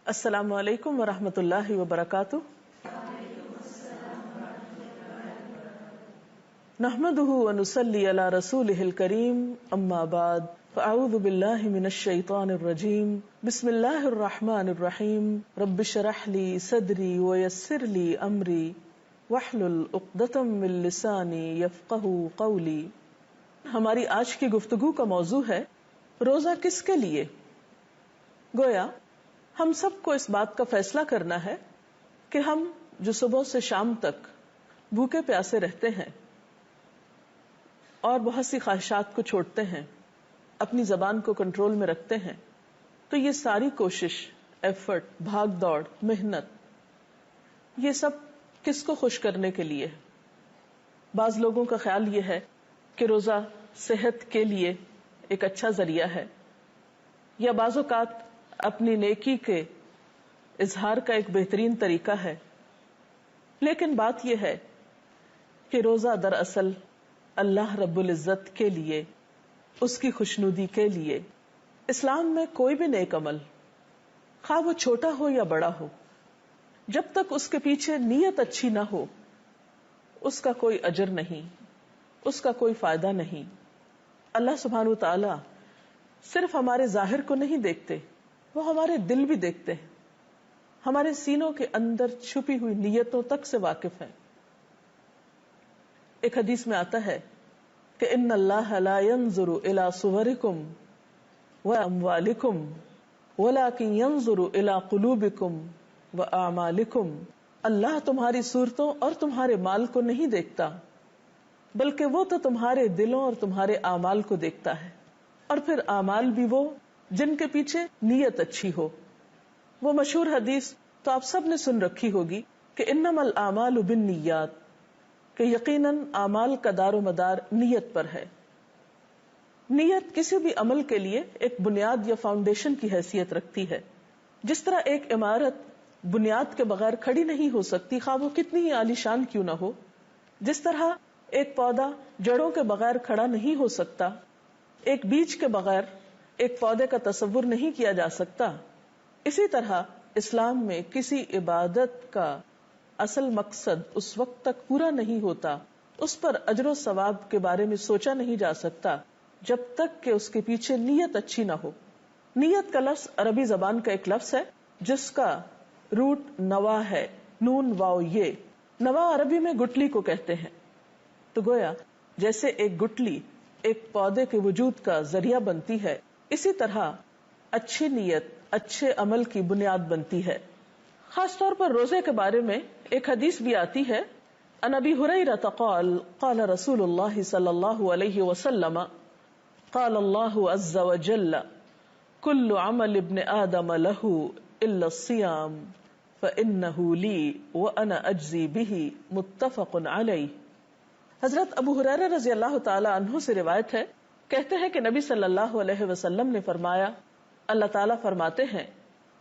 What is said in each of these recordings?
السلام علیکم ورحمۃ اللہ وبرکاتہ. نحمده ونصلي على رسوله الكريم اما بعد فاعوذ بالله من الشيطان الرجيم بسم الله الرحمن الرحيم رب اشرح لي صدري ويسر لي امري واحلل عقدة من لساني يفقهوا قولي. ہماری آج کی گفتگو کا موضوع ہے روزہ کس کے لیے. گویا ہم سب کو اس بات کا فیصلہ کرنا ہے کہ ہم جو صبح سے شام تک بھوکے پیاسے رہتے ہیں اور بہت سی خواہشات کو چھوڑتے ہیں، اپنی زبان کو کنٹرول میں رکھتے ہیں، تو یہ ساری کوشش، ایفرٹ، بھاگ دوڑ، محنت، یہ سب کس کو خوش کرنے کے لیے. بعض لوگوں کا خیال یہ ہے کہ روزہ صحت کے لیے ایک اچھا ذریعہ ہے، یا بعض اوقات اپنی نیکی کے اظہار کا ایک بہترین طریقہ ہے. لیکن بات یہ ہے کہ روزہ دراصل اللہ رب العزت کے لیے، اس کی خوشنودی کے لیے. اسلام میں کوئی بھی نیک عمل، خواہ وہ چھوٹا ہو یا بڑا ہو، جب تک اس کے پیچھے نیت اچھی نہ ہو، اس کا کوئی اجر نہیں، اس کا کوئی فائدہ نہیں. اللہ سبحانہ وتعالی صرف ہمارے ظاہر کو نہیں دیکھتے، وہ ہمارے دل بھی دیکھتے ہیں، ہمارے سینوں کے اندر چھپی ہوئی نیتوں تک سے واقف ہیں. ایک حدیث میں آتا ہے کہ ان اللہ لا ينظر الى صورکم واموالکم ولکن ينظر الى قلوبکم واعمالکم. اللہ تمہاری صورتوں اور تمہارے مال کو نہیں دیکھتا، بلکہ وہ تو تمہارے دلوں اور تمہارے اعمال کو دیکھتا ہے. اور پھر اعمال بھی وہ جن کے پیچھے نیت اچھی ہو. وہ مشہور حدیث تو آپ سب نے سن رکھی ہوگی کہ انما الاعمال بالنیات، کہ یقیناً اعمال کا دار و مدار نیت پر ہے. نیت کسی بھی عمل کے لیے ایک بنیاد یا فاؤنڈیشن کی حیثیت رکھتی ہے. جس طرح ایک عمارت بنیاد کے بغیر کھڑی نہیں ہو سکتی، خواہ وہ کتنی ہی عالیشان کیوں نہ ہو، جس طرح ایک پودا جڑوں کے بغیر کھڑا نہیں ہو سکتا، ایک بیج کے بغیر ایک پودے کا تصور نہیں کیا جا سکتا، اسی طرح اسلام میں کسی عبادت کا اصل مقصد اس وقت تک پورا نہیں ہوتا، اس پر اجر و ثواب کے بارے میں سوچا نہیں جا سکتا، جب تک کہ اس کے پیچھے نیت اچھی نہ ہو. نیت کا لفظ عربی زبان کا ایک لفظ ہے جس کا روٹ نوا ہے، نون واو یہ. نوا عربی میں گٹلی کو کہتے ہیں. تو گویا جیسے ایک گٹلی ایک پودے کے وجود کا ذریعہ بنتی ہے، اسی طرح اچھی نیت اچھے عمل کی بنیاد بنتی ہے. خاص طور پر روزے کے بارے میں ایک حدیث بھی آتی ہے. عن ابی ہریرہ قال قال رسول اللہ صلی اللہ علیہ وسلم قال اللہ عز وجل کل عمل ابن آدم له الا الصیام فانہ لی وانا اجزی بہ متفق علیہ. حضرت ابو ہریرہ رضی اللہ تعالی عنہ سے روایت ہے، کہتے ہیں کہ نبی صلی اللہ علیہ وسلم نے فرمایا، اللہ تعالیٰ فرماتے ہیں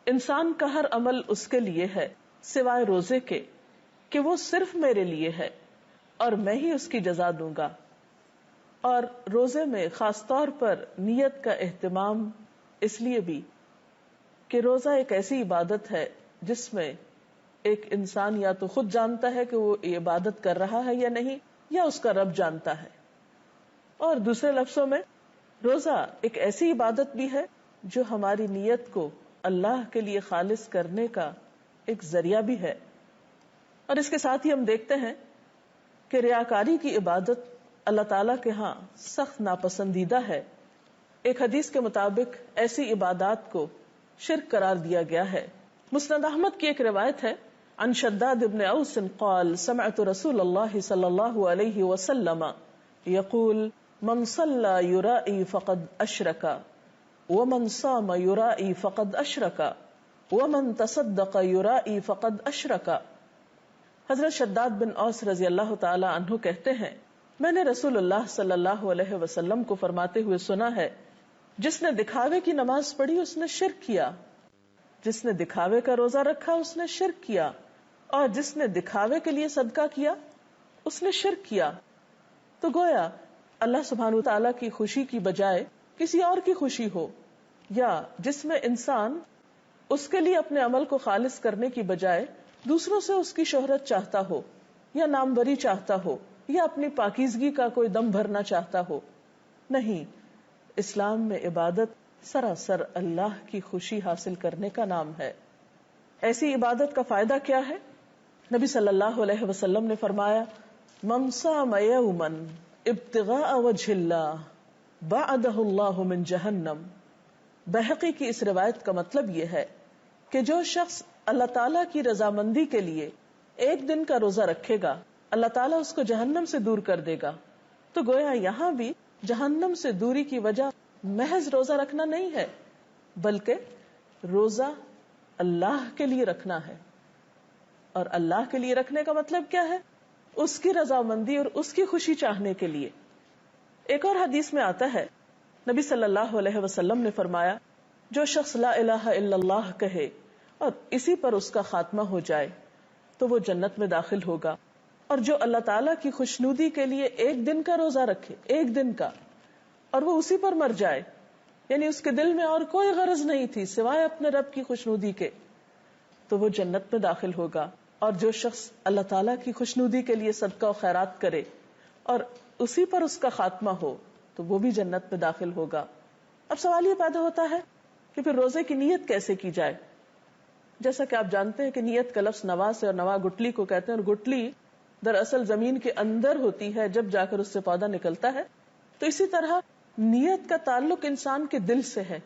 انسان کا ہر عمل اس کے لیے ہے سوائے روزے کے کہ وہ صرف میرے لیے ہے اور میں ہی اس کی جزا دوں گا. اور روزے میں خاص طور پر نیت کا اہتمام اس لیے بھی کہ روزہ ایک ایسی عبادت ہے جس میں ایک انسان یا تو خود جانتا ہے کہ وہ یہ عبادت کر رہا ہے یا نہیں، یا اس کا رب جانتا ہے. اور دوسرے لفظوں میں روزہ ایک ایسی عبادت بھی ہے جو ہماری نیت کو اللہ کے لیے خالص کرنے کا ایک ذریعہ بھی ہے. اور اس کے ساتھ ہی ہم دیکھتے ہیں کہ ریاکاری کی عبادت اللہ تعالیٰ کے ہاں سخت ناپسندیدہ ہے. ایک حدیث کے مطابق ایسی عبادات کو شرک قرار دیا گیا ہے. مسند احمد کی ایک روایت ہے، عن شداد بن اوس قال سمعت رسول اللہ صلی اللہ علیہ وسلم یقول من صلى يرائي فقد اشرک ومن صام يرائي فقد اشرک ومن تصدق يرائي فقد اشرک. حضرت شداد بن اوس رضی اللہ تعالی عنہ کہتے ہیں، میں نے رسول اللہ صلی اللہ علیہ وسلم کو فرماتے ہوئے سنا ہے، جس نے دکھاوے کی نماز پڑھی اس نے شرک کیا، جس نے دکھاوے کا روزہ رکھا اس نے شرک کیا، اور جس نے دکھاوے کے لیے صدقہ کیا اس نے شرک کیا. تو گویا اللہ سبحانہ وتعالی کی خوشی کی بجائے کسی اور کی خوشی ہو، یا جس میں انسان اس کے لیے اپنے عمل کو خالص کرنے کی بجائے دوسروں سے اس کی شہرت چاہتا ہو یا ناموری چاہتا ہو یا اپنی پاکیزگی کا کوئی دم بھرنا چاہتا ہو. نہیں، اسلام میں عبادت سراسر اللہ کی خوشی حاصل کرنے کا نام ہے. ایسی عبادت کا فائدہ کیا ہے؟ نبی صلی اللہ علیہ وسلم نے فرمایا من صام یوما ابتغاء وجہ اللہ بعدہ اللہ من جہنم. بہقی کی اس روایت کا مطلب یہ ہے کہ جو شخص اللہ تعالیٰ کی رضامندی کے لیے ایک دن کا روزہ رکھے گا اللہ تعالیٰ اس کو جہنم سے دور کر دے گا. تو گویا یہاں بھی جہنم سے دوری کی وجہ محض روزہ رکھنا نہیں ہے، بلکہ روزہ اللہ کے لیے رکھنا ہے. اور اللہ کے لیے رکھنے کا مطلب کیا ہے؟ اس کی رضامندی اور اس کی خوشی چاہنے کے لیے. ایک اور حدیث میں آتا ہے نبی صلی اللہ علیہ وسلم نے فرمایا جو شخص لا الہ الا اللہ کہے اور اسی پر اس کا خاتمہ ہو جائے تو وہ جنت میں داخل ہوگا. اور جو اللہ تعالیٰ کی خوشنودی کے لیے ایک دن کا روزہ رکھے، ایک دن کا، اور وہ اسی پر مر جائے، یعنی اس کے دل میں اور کوئی غرض نہیں تھی سوائے اپنے رب کی خوشنودی کے، تو وہ جنت میں داخل ہوگا. اور جو شخص اللہ تعالیٰ کی خوشنودی کے لیے صدقہ و خیرات کرے اور اسی پر اس کا خاتمہ ہو تو وہ بھی جنت میں داخل ہوگا. اب سوال یہ پیدا ہوتا ہے کہ پھر روزے کی نیت کیسے کی جائے؟ جیسا کہ آپ جانتے ہیں کہ نیت کا لفظ نوا سے، اور نوا گٹلی کو کہتے ہیں، اور گٹلی دراصل زمین کے اندر ہوتی ہے جب جا کر اس سے پودا نکلتا ہے. تو اسی طرح نیت کا تعلق انسان کے دل سے ہے.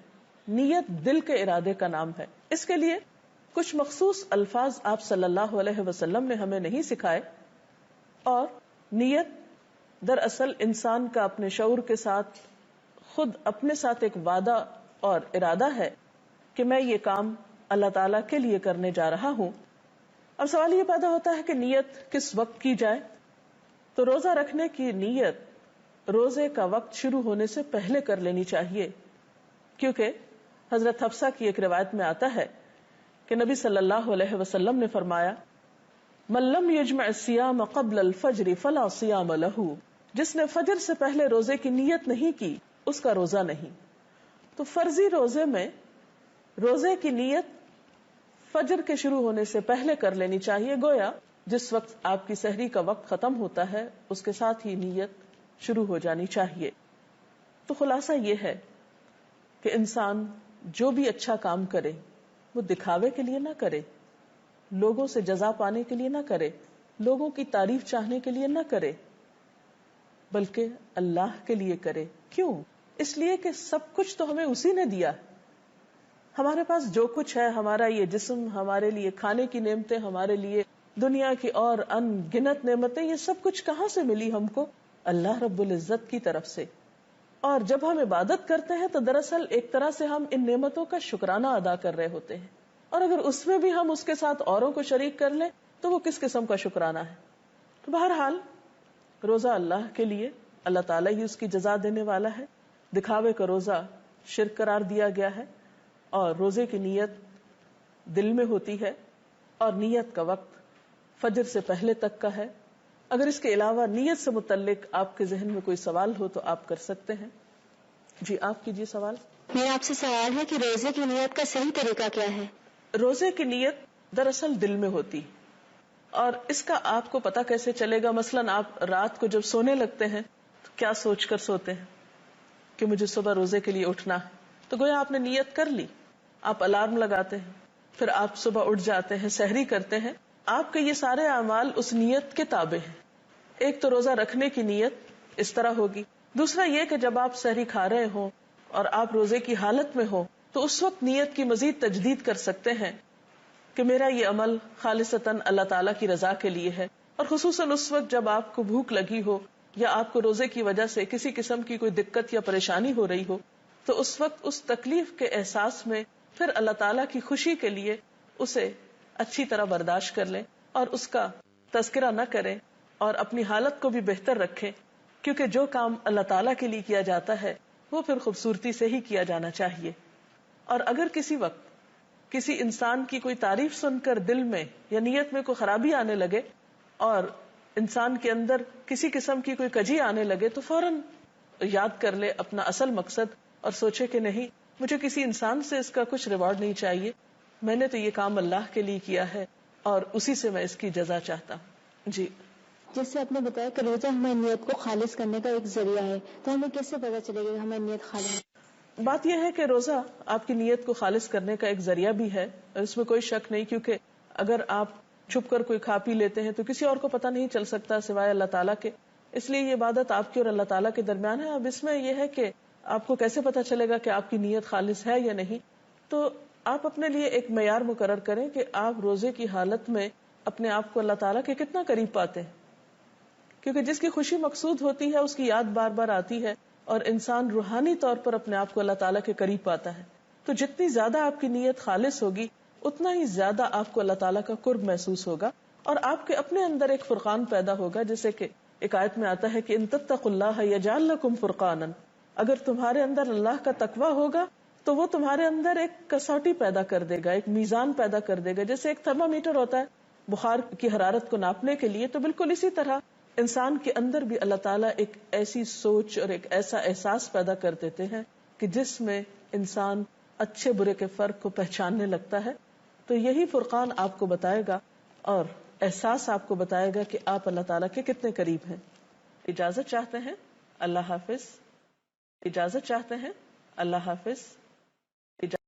نیت دل کے ارادے کا نام ہے. اس کے لیے کچھ مخصوص الفاظ آپ صلی اللہ علیہ وسلم نے ہمیں نہیں سکھائے. اور نیت دراصل انسان کا اپنے شعور کے ساتھ خود اپنے ساتھ ایک وعدہ اور ارادہ ہے کہ میں یہ کام اللہ تعالیٰ کے لیے کرنے جا رہا ہوں. اب سوال یہ پیدا ہوتا ہے کہ نیت کس وقت کی جائے؟ تو روزہ رکھنے کی نیت روزے کا وقت شروع ہونے سے پہلے کر لینی چاہیے، کیونکہ حضرت حفصہ کی ایک روایت میں آتا ہے کہ نبی صلی اللہ علیہ وسلم نے فرمایا من لم یجمع الصیام قبل الفجر فلا صیام له. جس نے فجر سے پہلے روزے کی نیت نہیں کی اس کا روزہ نہیں. تو فرضی روزے میں روزے کی نیت فجر کے شروع ہونے سے پہلے کر لینی چاہیے. گویا جس وقت آپ کی سحری کا وقت ختم ہوتا ہے اس کے ساتھ ہی نیت شروع ہو جانی چاہیے. تو خلاصہ یہ ہے کہ انسان جو بھی اچھا کام کرے وہ دکھاوے کے لیے نہ کرے، لوگوں سے جزا پانے کے لیے نہ کرے، لوگوں کی تعریف چاہنے کے لیے نہ کرے، بلکہ اللہ کے لیے کرے. کیوں؟ اس لیے کہ سب کچھ تو ہمیں اسی نے دیا. ہمارے پاس جو کچھ ہے، ہمارا یہ جسم، ہمارے لیے کھانے کی نعمتیں، ہمارے لیے دنیا کی اور ان گنت نعمتیں، یہ سب کچھ کہاں سے ملی ہم کو؟ اللہ رب العزت کی طرف سے. اور جب ہم عبادت کرتے ہیں تو دراصل ایک طرح سے ہم ان نعمتوں کا شکرانہ ادا کر رہے ہوتے ہیں. اور اگر اس میں بھی ہم اس کے ساتھ اوروں کو شریک کر لیں تو وہ کس قسم کا شکرانہ ہے؟ تو بہرحال روزہ اللہ کے لیے، اللہ تعالیٰ ہی اس کی جزا دینے والا ہے. دکھاوے کا روزہ شرک قرار دیا گیا ہے. اور روزے کی نیت دل میں ہوتی ہے اور نیت کا وقت فجر سے پہلے تک کا ہے. اگر اس کے علاوہ نیت سے متعلق آپ کے ذہن میں کوئی سوال ہو تو آپ کر سکتے ہیں. جی آپ کیجیے سوال. میرا آپ سے سوال ہے کہ روزے کی نیت کا صحیح طریقہ کیا ہے؟ روزے کی نیت دراصل دل میں ہوتی، اور اس کا آپ کو پتہ کیسے چلے گا؟ مثلاً آپ رات کو جب سونے لگتے ہیں تو کیا سوچ کر سوتے ہیں کہ مجھے صبح روزے کے لیے اٹھنا ہے؟ تو گویا آپ نے نیت کر لی. آپ الارم لگاتے ہیں، پھر آپ صبح اٹھ جاتے ہیں، سحری کرتے ہیں. آپ کے یہ سارے اعمال اس نیت کے تابع ہیں. ایک تو روزہ رکھنے کی نیت اس طرح ہوگی. دوسرا یہ کہ جب آپ سحری کھا رہے ہوں اور آپ روزے کی حالت میں ہو تو اس وقت نیت کی مزید تجدید کر سکتے ہیں کہ میرا یہ عمل خالصتاً اللہ تعالیٰ کی رضا کے لیے ہے. اور خصوصاً اس وقت جب آپ کو بھوک لگی ہو یا آپ کو روزے کی وجہ سے کسی قسم کی کوئی دقت یا پریشانی ہو رہی ہو تو اس وقت اس تکلیف کے احساس میں پھر اللہ تعالیٰ کی خوشی کے لیے اسے اچھی طرح برداشت کر لیں اور اس کا تذکرہ نہ کریں اور اپنی حالت کو بھی بہتر رکھیں، کیونکہ جو کام اللہ تعالیٰ کے لیے کیا جاتا ہے وہ پھر خوبصورتی سے ہی کیا جانا چاہیے. اور اگر کسی وقت کسی انسان کی کوئی تعریف سن کر دل میں یا نیت میں کوئی خرابی آنے لگے اور انسان کے اندر کسی قسم کی کوئی کجی آنے لگے تو فوراً یاد کر لے اپنا اصل مقصد اور سوچے کہ نہیں، مجھے کسی انسان سے اس کا کچھ ریوارڈ نہیں چاہیے، میں نے تو یہ کام اللہ کے لیے کیا ہے اور اسی سے میں اس کی جزا چاہتا ہوں. جی. جس سے آپ نے بتایا کہ روزہ ہماری نیت کو خالص کرنے کا ایک ذریعہ ہے، تو ہمیں کیسے پتہ چلے گا کہ ہماری نیت خالص ہے؟ بات یہ ہے کہ روزہ آپ کی نیت کو خالص کرنے کا ایک ذریعہ بھی ہے، اور اس میں کوئی شک نہیں، کیونکہ اگر آپ چھپ کر کوئی کھا پی لیتے ہیں تو کسی اور کو پتہ نہیں چل سکتا سوائے اللہ تعالیٰ کے. اس لیے یہ عبادت آپ کی اور اللہ تعالیٰ کے درمیان ہے. اب اس میں یہ ہے کہ آپ کو کیسے پتہ چلے گا کہ آپ کی نیت خالص ہے یا نہیں. تو آپ اپنے لیے ایک معیار مقرر کریں کہ آپ روزے کی حالت میں اپنے آپ کو اللہ تعالیٰ کے کتنا قریب پاتے ہیں، کیونکہ جس کی خوشی مقصود ہوتی ہے اس کی یاد بار بار آتی ہے اور انسان روحانی طور پر اپنے آپ کو اللہ تعالیٰ کے قریب پاتا ہے. تو جتنی زیادہ آپ کی نیت خالص ہوگی اتنا ہی زیادہ آپ کو اللہ تعالیٰ کا قرب محسوس ہوگا، اور آپ کے اپنے اندر ایک فرقان پیدا ہوگا. جیسے کہ ایک آیت میں آتا ہے کہ ان تتقوا اللہ یجعل لکم فرقانا، اگر تمہارے اندر اللہ کا تقوی ہوگا تو وہ تمہارے اندر ایک کسوٹی پیدا کر دے گا، ایک میزان پیدا کر دے گا. جیسے ایک تھرمامیٹر ہوتا ہے بخار کی حرارت کو ناپنے کے لیے، تو بالکل اسی طرح انسان کے اندر بھی اللہ تعالیٰ ایک ایسی سوچ اور ایک ایسا احساس پیدا کر دیتے ہیں کہ جس میں انسان اچھے برے کے فرق کو پہچاننے لگتا ہے. تو یہی فرقان آپ کو بتائے گا اور احساس آپ کو بتائے گا کہ آپ اللہ تعالیٰ کے کتنے قریب ہیں. اجازت چاہتے ہیں. اللہ حافظ. اجازت چاہتے ہیں. اللہ حافظ.